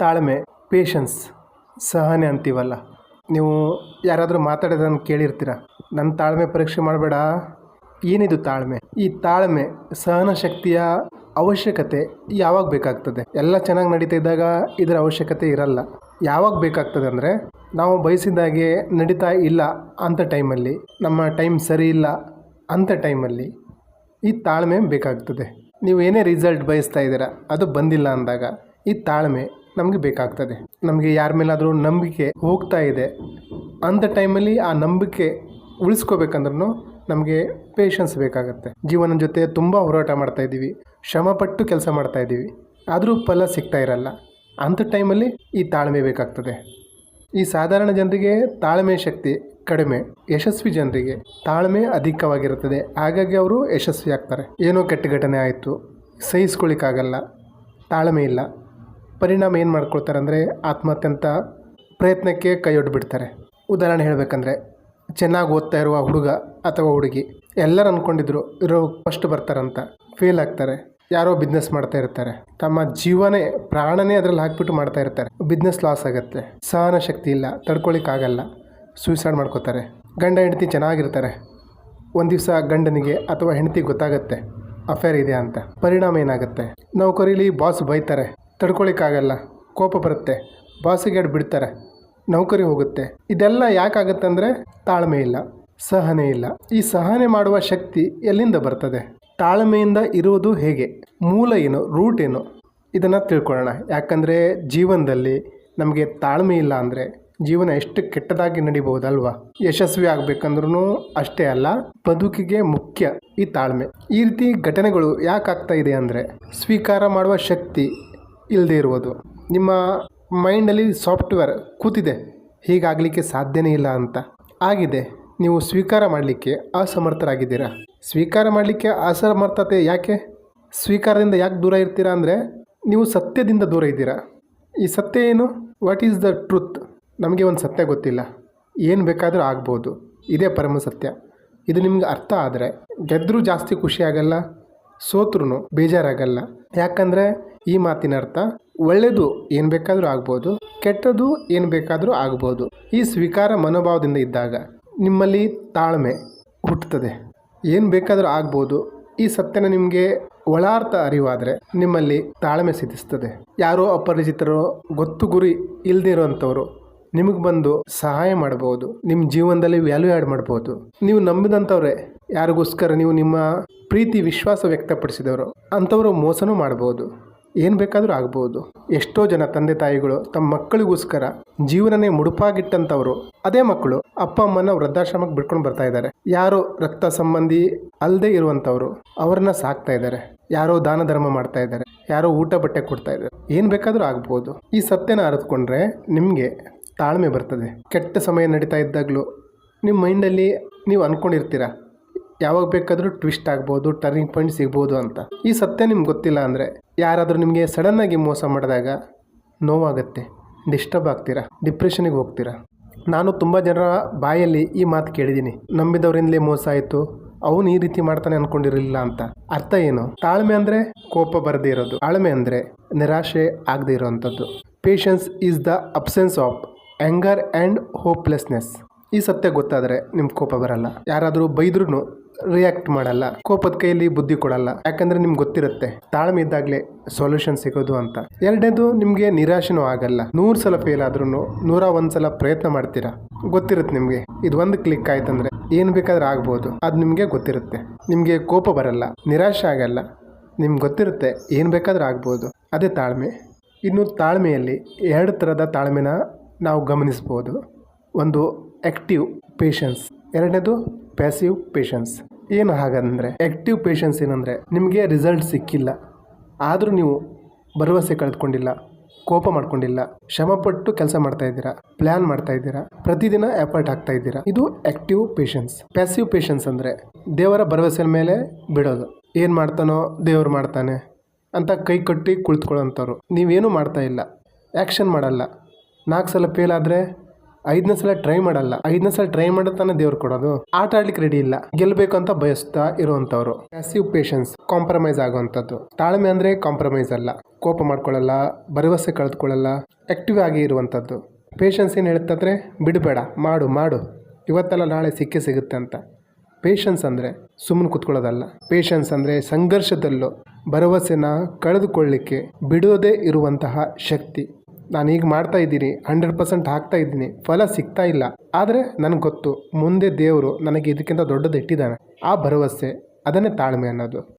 ತಾಳ್ಮೆ, ಪೇಷನ್ಸ್, ಸಹನೆ ಅಂತೀವಲ್ಲ. ನೀವು ಯಾರಾದರೂ ಮಾತಾಡೋದನ್ನು ಕೇಳಿರ್ತೀರ, ನನ್ನ ತಾಳ್ಮೆ ಪರೀಕ್ಷೆ ಮಾಡಬೇಡ. ಏನಿದು ತಾಳ್ಮೆ? ಈ ತಾಳ್ಮೆ, ಸಹನ ಶಕ್ತಿಯ ಅವಶ್ಯಕತೆ ಯಾವಾಗ ಬೇಕಾಗ್ತದೆ? ಎಲ್ಲ ಚೆನ್ನಾಗಿ ನಡೀತಾ ಇದ್ದಾಗ ಇದರ ಅವಶ್ಯಕತೆ ಇರಲ್ಲ. ಯಾವಾಗ ಬೇಕಾಗ್ತದೆ ಅಂದರೆ, ನಾವು ಬಯಸಿದಾಗೆ ನಡೀತಾ ಇಲ್ಲ ಅಂಥ ಟೈಮಲ್ಲಿ, ನಮ್ಮ ಟೈಮ್ ಸರಿ ಇಲ್ಲ ಅಂಥ ಟೈಮಲ್ಲಿ ಈ ತಾಳ್ಮೆ ಬೇಕಾಗ್ತದೆ. ನೀವು ಏನೇ ರಿಸಲ್ಟ್ ಬಯಸ್ತಾ ಇದ್ದೀರಾ, ಅದು ಬಂದಿಲ್ಲ ಅಂದಾಗ ಈ ತಾಳ್ಮೆ ನಮಗೆ ಬೇಕಾಗ್ತದೆ. ನಮಗೆ ಯಾರ ಮೇಲಾದರೂ ನಂಬಿಕೆ ಹೋಗ್ತಾ ಇದೆ ಅಂಥ ಟೈಮಲ್ಲಿ ಆ ನಂಬಿಕೆ ಉಳಿಸ್ಕೋಬೇಕಂದ್ರೂ ನಮಗೆ ಪೇಷನ್ಸ್ ಬೇಕಾಗುತ್ತೆ. ಜೀವನ ಜೊತೆ ತುಂಬ ಹೋರಾಟ ಮಾಡ್ತಾಯಿದ್ದೀವಿ, ಶ್ರಮಪಟ್ಟು ಕೆಲಸ ಮಾಡ್ತಾಯಿದ್ದೀವಿ, ಆದರೂ ಫಲ ಸಿಗ್ತಾ ಇರಲ್ಲ. ಅಂಥ ಟೈಮಲ್ಲಿ ಈ ತಾಳ್ಮೆ ಬೇಕಾಗ್ತದೆ. ಈ ಸಾಧಾರಣ ಜನರಿಗೆ ತಾಳ್ಮೆ ಶಕ್ತಿ ಕಡಿಮೆ, ಯಶಸ್ವಿ ಜನರಿಗೆ ತಾಳ್ಮೆ ಅಧಿಕವಾಗಿರುತ್ತದೆ. ಹಾಗಾಗಿ ಅವರು ಯಶಸ್ವಿ ಆಗ್ತಾರೆ. ಏನೋ ಕೆಟ್ಟ ಘಟನೆ ಆಯಿತು, ಸಹಿಸ್ಕೊಳ್ಳಿಕ್ಕಾಗಲ್ಲ, ತಾಳ್ಮೆ ಇಲ್ಲ. ಪರಿಣಾಮ ಏನು ಮಾಡ್ಕೊಳ್ತಾರೆ ಅಂದರೆ, ಆತ್ಮಹತ್ಯೆ ಅಂತ ಪ್ರಯತ್ನಕ್ಕೆ ಕೈಯೊಡ್ಬಿಡ್ತಾರೆ. ಉದಾಹರಣೆ ಹೇಳಬೇಕಂದ್ರೆ, ಚೆನ್ನಾಗಿ ಓದ್ತಾ ಇರುವ ಹುಡುಗ ಅಥವಾ ಹುಡುಗಿ, ಎಲ್ಲರೂ ಅಂದ್ಕೊಂಡಿದ್ರು ಇರೋ ಫಸ್ಟ್ ಬರ್ತಾರಂತ, ಫೇಲ್ ಆಗ್ತಾರೆ. ಯಾರೋ ಬಿಸ್ನೆಸ್ ಮಾಡ್ತಾ ಇರ್ತಾರೆ, ತಮ್ಮ ಜೀವನೇ ಪ್ರಾಣನೇ ಅದರಲ್ಲಿ ಹಾಕ್ಬಿಟ್ಟು ಮಾಡ್ತಾ ಇರ್ತಾರೆ, ಬಿಸ್ನೆಸ್ ಲಾಸ್ ಆಗುತ್ತೆ. ಸಹನ ಶಕ್ತಿ ಇಲ್ಲ, ತಡ್ಕೊಳಿಕ್ಕಾಗಲ್ಲ, ಸೂಸೈಡ್ ಮಾಡ್ಕೋತಾರೆ. ಗಂಡ ಹೆಂಡತಿ ಚೆನ್ನಾಗಿರ್ತಾರೆ, ಒಂದು ದಿವಸ ಗಂಡನಿಗೆ ಅಥವಾ ಹೆಂಡತಿಗೆ ಗೊತ್ತಾಗುತ್ತೆ ಅಫೇರ್ ಇದೆ ಅಂತ. ಪರಿಣಾಮ ಏನಾಗುತ್ತೆ? ನೌಕರಿಲಿ ಬಾಸ್ ಬೈತಾರೆ, ತಡ್ಕೊಳಿಕ್ಕಾಗಲ್ಲ, ಕೋಪ ಬರುತ್ತೆ, ಬಾಸಿಗೆ ಬಿಡ್ತಾರೆ, ನೌಕರಿ ಹೋಗುತ್ತೆ. ಇದೆಲ್ಲ ಯಾಕಾಗುತ್ತೆ ಅಂದರೆ ತಾಳ್ಮೆ ಇಲ್ಲ, ಸಹನೆ ಇಲ್ಲ. ಈ ಸಹನೆ ಮಾಡುವ ಶಕ್ತಿ ಎಲ್ಲಿಂದ ಬರ್ತದೆ? ತಾಳ್ಮೆಯಿಂದ ಇರುವುದು ಹೇಗೆ? ಮೂಲ ಏನು? ರೂಟ್ ಏನು? ಇದನ್ನು ತಿಳ್ಕೊಳ್ಳೋಣ. ಯಾಕಂದರೆ ಜೀವನದಲ್ಲಿ ನಮಗೆ ತಾಳ್ಮೆ ಇಲ್ಲ ಅಂದರೆ ಜೀವನ ಎಷ್ಟು ಕೆಟ್ಟದಾಗಿ ನಡಿಬಹುದಲ್ವಾ? ಯಶಸ್ವಿ ಆಗಬೇಕಂದ್ರೂ ಅಷ್ಟೇ ಅಲ್ಲ, ಬದುಕಿಗೆ ಮುಖ್ಯ ಈ ತಾಳ್ಮೆ. ಈ ರೀತಿ ಘಟನೆಗಳು ಯಾಕಾಗ್ತಾ ಇದೆ ಅಂದರೆ, ಸ್ವೀಕಾರ ಮಾಡುವ ಶಕ್ತಿ ಇಲ್ಲದೆ ಇರುವುದು. ನಿಮ್ಮ ಮೈಂಡಲ್ಲಿ ಸಾಫ್ಟ್ವೇರ್ ಕೂತಿದೆ, ಹೀಗಾಗಲಿಕ್ಕೆ ಸಾಧ್ಯನೇ ಇಲ್ಲ ಅಂತ ಆಗಿದೆ. ನೀವು ಸ್ವೀಕಾರ ಮಾಡಲಿಕ್ಕೆ ಅಸಮರ್ಥರಾಗಿದ್ದೀರಾ. ಸ್ವೀಕಾರ ಮಾಡಲಿಕ್ಕೆ ಅಸಮರ್ಥತೆ ಯಾಕೆ? ಸ್ವೀಕಾರದಿಂದ ಯಾಕೆ ದೂರ ಇರ್ತೀರಾ ಅಂದರೆ, ನೀವು ಸತ್ಯದಿಂದ ದೂರ ಇದ್ದೀರಾ. ಈ ಸತ್ಯ ಏನು? What is the truth? ನಮಗೆ ಒಂದು ಸತ್ಯ ಗೊತ್ತಿಲ್ಲ, ಏನು ಬೇಕಾದರೂ ಆಗ್ಬೋದು, ಇದೇ ಪರಮ ಸತ್ಯ. ಇದು ನಿಮ್ಗೆ ಅರ್ಥ ಆದರೆ ಗೆದ್ದರೂ ಜಾಸ್ತಿ ಖುಷಿಯಾಗಲ್ಲ, ಸೋತ್ರೂ ಬೇಜಾರಾಗಲ್ಲ. ಯಾಕಂದರೆ ಈ ಮಾತಿನ ಅರ್ಥ, ಒಳ್ಳೆಯದು ಏನು ಬೇಕಾದರೂ ಆಗ್ಬೋದು, ಕೆಟ್ಟದ್ದು ಏನು ಬೇಕಾದರೂ ಆಗ್ಬೋದು. ಈ ಸ್ವೀಕಾರ ಮನೋಭಾವದಿಂದ ಇದ್ದಾಗ ನಿಮ್ಮಲ್ಲಿ ತಾಳ್ಮೆ ಹುಟ್ಟುತ್ತದೆ. ಏನು ಬೇಕಾದರೂ ಆಗ್ಬೋದು. ಈ ಸತ್ಯನ ನಿಮಗೆ ಒಳಾರ್ಥ ಅರಿವಾದರೆ ನಿಮ್ಮಲ್ಲಿ ತಾಳ್ಮೆ ಸಿದ್ಧಿಸ್ತದೆ. ಯಾರೋ ಅಪರಿಚಿತರು, ಗೊತ್ತು ಗುರಿ ಇಲ್ಲದೇ ಇರೋವಂಥವ್ರು ನಿಮಗೆ ಬಂದು ಸಹಾಯ ಮಾಡ್ಬೋದು, ನಿಮ್ಮ ಜೀವನದಲ್ಲಿ ವ್ಯಾಲ್ಯೂ ಆ್ಯಡ್ ಮಾಡ್ಬೋದು. ನೀವು ನಂಬಿದಂಥವ್ರೆ, ಯಾರಿಗೋಸ್ಕರ ನೀವು ನಿಮ್ಮ ಪ್ರೀತಿ ವಿಶ್ವಾಸ ವ್ಯಕ್ತಪಡಿಸಿದವರು, ಅಂಥವರು ಮೋಸನೂ ಮಾಡ್ಬೋದು, ಏನು ಬೇಕಾದರೂ ಆಗ್ಬೋದು. ಎಷ್ಟೋ ಜನ ತಂದೆ ತಾಯಿಗಳು ತಮ್ಮ ಮಕ್ಕಳಿಗೋಸ್ಕರ ಜೀವನನೇ ಮುಡುಪಾಗಿಟ್ಟಂಥವ್ರು, ಅದೇ ಮಕ್ಕಳು ಅಪ್ಪ ಅಮ್ಮನ ವೃದ್ಧಾಶ್ರಮಕ್ಕೆ ಬಿಟ್ಕೊಂಡು ಬರ್ತಾ ಇದ್ದಾರೆ. ಯಾರೋ ರಕ್ತ ಸಂಬಂಧಿ ಅಲ್ಲದೆ ಇರುವಂಥವ್ರು ಅವ್ರನ್ನ ಸಾಕ್ತಾ ಇದ್ದಾರೆ, ಯಾರೋ ದಾನ ಧರ್ಮ ಮಾಡ್ತಾ ಇದ್ದಾರೆ, ಯಾರೋ ಊಟ ಬಟ್ಟೆ ಕೊಡ್ತಾ ಇದ್ದಾರೆ. ಏನು ಬೇಕಾದರೂ ಆಗ್ಬೋದು. ಈ ಸತ್ಯನ ಅರಿತುಕೊಂಡ್ರೆ ನಿಮಗೆ ತಾಳ್ಮೆ ಬರ್ತದೆ. ಕೆಟ್ಟ ಸಮಯ ನಡೀತಾ ಇದ್ದಾಗಲೂ ನಿಮ್ಮ ಮೈಂಡಲ್ಲಿ ನೀವು ಅಂದ್ಕೊಂಡಿರ್ತೀರ, ಯಾವಾಗ ಬೇಕಾದರೂ ಟ್ವಿಸ್ಟ್ ಆಗ್ಬೋದು, ಟರ್ನಿಂಗ್ ಪಾಯಿಂಟ್ ಸಿಗ್ಬೋದು ಅಂತ. ಈ ಸತ್ಯ ನಿಮ್ಗೆ ಗೊತ್ತಿಲ್ಲ ಅಂದರೆ, ಯಾರಾದರೂ ನಿಮಗೆ ಸಡನ್ನಾಗಿ ಮೋಸ ಮಾಡಿದಾಗ ನೋವಾಗುತ್ತೆ, ಡಿಸ್ಟರ್ಬ್ ಆಗ್ತೀರಾ, ಡಿಪ್ರೆಷನಿಗೆ ಹೋಗ್ತೀರಾ. ನಾನು ತುಂಬ ಜನರ ಬಾಯಲ್ಲಿ ಈ ಮಾತು ಕೇಳಿದ್ದೀನಿ, ನಂಬಿದವರಿಂದಲೇ ಮೋಸ ಆಯಿತು, ಅವನು ಈ ರೀತಿ ಮಾಡ್ತಾನೆ ಅಂದ್ಕೊಂಡಿರಲಿಲ್ಲ ಅಂತ. ಅರ್ಥ ಏನು? ತಾಳ್ಮೆ ಅಂದರೆ ಕೋಪ ಬರದೇ ಇರೋದು, ತಾಳ್ಮೆ ಅಂದರೆ ನಿರಾಶೆ ಆಗದೇ ಇರೋವಂಥದ್ದು. Patience is the absence of anger and hopelessness. ಈ ಸತ್ಯ ಗೊತ್ತಾದರೆ ನಿಮ್ಗೆ ಕೋಪ ಬರಲ್ಲ. ಯಾರಾದರೂ ಬೈದ್ರೂ ರಿಯಾಕ್ಟ್ ಮಾಡಲ್ಲ, ಕೋಪದ ಕೈಯಲ್ಲಿ ಬುದ್ಧಿ ಕೊಡಲ್ಲ. ಯಾಕಂದರೆ ನಿಮ್ಗೆ ಗೊತ್ತಿರುತ್ತೆ ತಾಳ್ಮೆ ಇದ್ದಾಗಲೇ ಸೊಲ್ಯೂಷನ್ ಸಿಗೋದು ಅಂತ. ಎರಡನೇದು, ನಿಮಗೆ ನಿರಾಶೆನೂ ಆಗಲ್ಲ. 100 ಸಲ ಫೇಲ್ ಆದ್ರೂ 101 ಸಲ ಪ್ರಯತ್ನ ಮಾಡ್ತೀರಾ. ಗೊತ್ತಿರುತ್ತೆ ನಿಮಗೆ ಇದು ಒಂದು ಕ್ಲಿಕ್ ಆಯ್ತಂದ್ರೆ ಏನು ಬೇಕಾದ್ರೂ ಆಗ್ಬೋದು, ಅದು ನಿಮಗೆ ಗೊತ್ತಿರುತ್ತೆ. ನಿಮಗೆ ಕೋಪ ಬರಲ್ಲ, ನಿರಾಶೆ ಆಗಲ್ಲ, ನಿಮ್ಗೆ ಗೊತ್ತಿರುತ್ತೆ ಏನು ಬೇಕಾದ್ರೂ ಆಗ್ಬೋದು. ಅದೇ ತಾಳ್ಮೆ. ಇನ್ನು ತಾಳ್ಮೆಯಲ್ಲಿ 2 ಥರದ ತಾಳ್ಮೆನ ನಾವು ಗಮನಿಸ್ಬೋದು. ಒಂದು ಆ್ಯಕ್ಟಿವ್ ಪೇಷನ್ಸ್, ಎರಡನೇದು ಪ್ಯಾಸಿವ್ ಪೇಷನ್ಸ್. ಏನು ಹಾಗಂದರೆ, ಆ್ಯಕ್ಟಿವ್ ಪೇಷನ್ಸ್ ಏನಂದರೆ, ನಿಮಗೆ ರಿಸಲ್ಟ್ ಸಿಕ್ಕಿಲ್ಲ ಆದರೂ ನೀವು ಭರವಸೆ ಕಳೆದುಕೊಂಡಿಲ್ಲ, ಕೋಪ ಮಾಡ್ಕೊಂಡಿಲ್ಲ, ಶ್ರಮಪಟ್ಟು ಕೆಲಸ ಮಾಡ್ತಾ ಇದ್ದೀರಾ, ಪ್ಲ್ಯಾನ್ ಮಾಡ್ತಾ ಇದ್ದೀರಾ, ಪ್ರತಿದಿನ ಎಫರ್ಟ್ ಹಾಕ್ತಾ ಇದ್ದೀರಾ. ಇದು ಆ್ಯಕ್ಟಿವ್ ಪೇಷನ್ಸ್. ಪ್ಯಾಸಿವ್ ಪೇಷನ್ಸ್ ಅಂದರೆ ದೇವರ ಭರವಸೆ ಮೇಲೆ ಬಿಡೋದು. ಏನು ಮಾಡ್ತಾನೋ ದೇವರು ಮಾಡ್ತಾನೆ ಅಂತ ಕೈ ಕಟ್ಟಿ ಕುಳಿತುಕೊಳ್ಳೋಂಥವ್ರು. ನೀವೇನು ಮಾಡ್ತಾ ಇಲ್ಲ, ಆ್ಯಕ್ಷನ್ ಮಾಡಲ್ಲ. 4 ಸಲ ಫೇಲ್ ಆದರೆ 5ನೇ ಸಲ ಟ್ರೈ ಮಾಡಲ್ಲ. 5ನೇ ಸಲ ಟ್ರೈ ಮಾಡತಾನೆ ದೇವ್ರು ಕೊಡೋದು. ಆಟ ಆಡ್ಲಿಕ್ಕೆ ರೆಡಿ ಇಲ್ಲ, ಗೆಲ್ಬೇಕು ಅಂತ ಬಯಸ್ತಾ ಇರುವಂತವ್ರು. ಪ್ಯಾಸಿವ್ ಪೇಷನ್ಸ್, ಕಾಂಪ್ರಮೈಸ್ ಆಗುವಂಥದ್ದು. ತಾಳ್ಮೆ ಅಂದ್ರೆ ಕಾಂಪ್ರಮೈಸ್ ಅಲ್ಲ, ಕೋಪ ಮಾಡ್ಕೊಳ್ಳಲ್ಲ, ಭರವಸೆ ಕಳೆದುಕೊಳ್ಳಲ್ಲ, ಆಕ್ಟಿವ್ ಆಗಿ ಇರುವಂಥದ್ದು. ಪೇಷನ್ಸ್ ಏನು ಹೇಳ್ತಂದ್ರೆ ಬಿಡಬೇಡ, ಮಾಡು ಮಾಡು, ಇವತ್ತಲ್ಲ ನಾಳೆ ಸಿಕ್ಕೇ ಸಿಗುತ್ತೆ ಅಂತ. ಪೇಷನ್ಸ್ ಅಂದರೆ ಸುಮ್ಮನೆ ಕೂತ್ಕೊಳ್ಳೋದಲ್ಲ. ಪೇಷನ್ಸ್ ಅಂದರೆ ಸಂಘರ್ಷದಲ್ಲೂ ಭರವಸೆನ ಕಳೆದುಕೊಳ್ಳಿಕ್ಕೆ ಬಿಡೋದೇ ಇರುವಂತಹ ಶಕ್ತಿ. ನಾನು ಈಗ ಮಾಡ್ತಾ ಇದ್ದೀನಿ, 100% ಹಾಕ್ತಾ ಇದ್ದೀನಿ, ಫಲ ಸಿಗ್ತಾ ಇಲ್ಲ, ಆದರೆ ನನಗೆ ಗೊತ್ತು ಮುಂದೆ ದೇವರು ನನಗೆ ಇದಕ್ಕಿಂತ ದೊಡ್ಡದು ಇಟ್ಟಿದ್ದಾನೆ. ಆ ಭರವಸೆ, ಅದನ್ನೇ ತಾಳ್ಮೆ ಅನ್ನೋದು.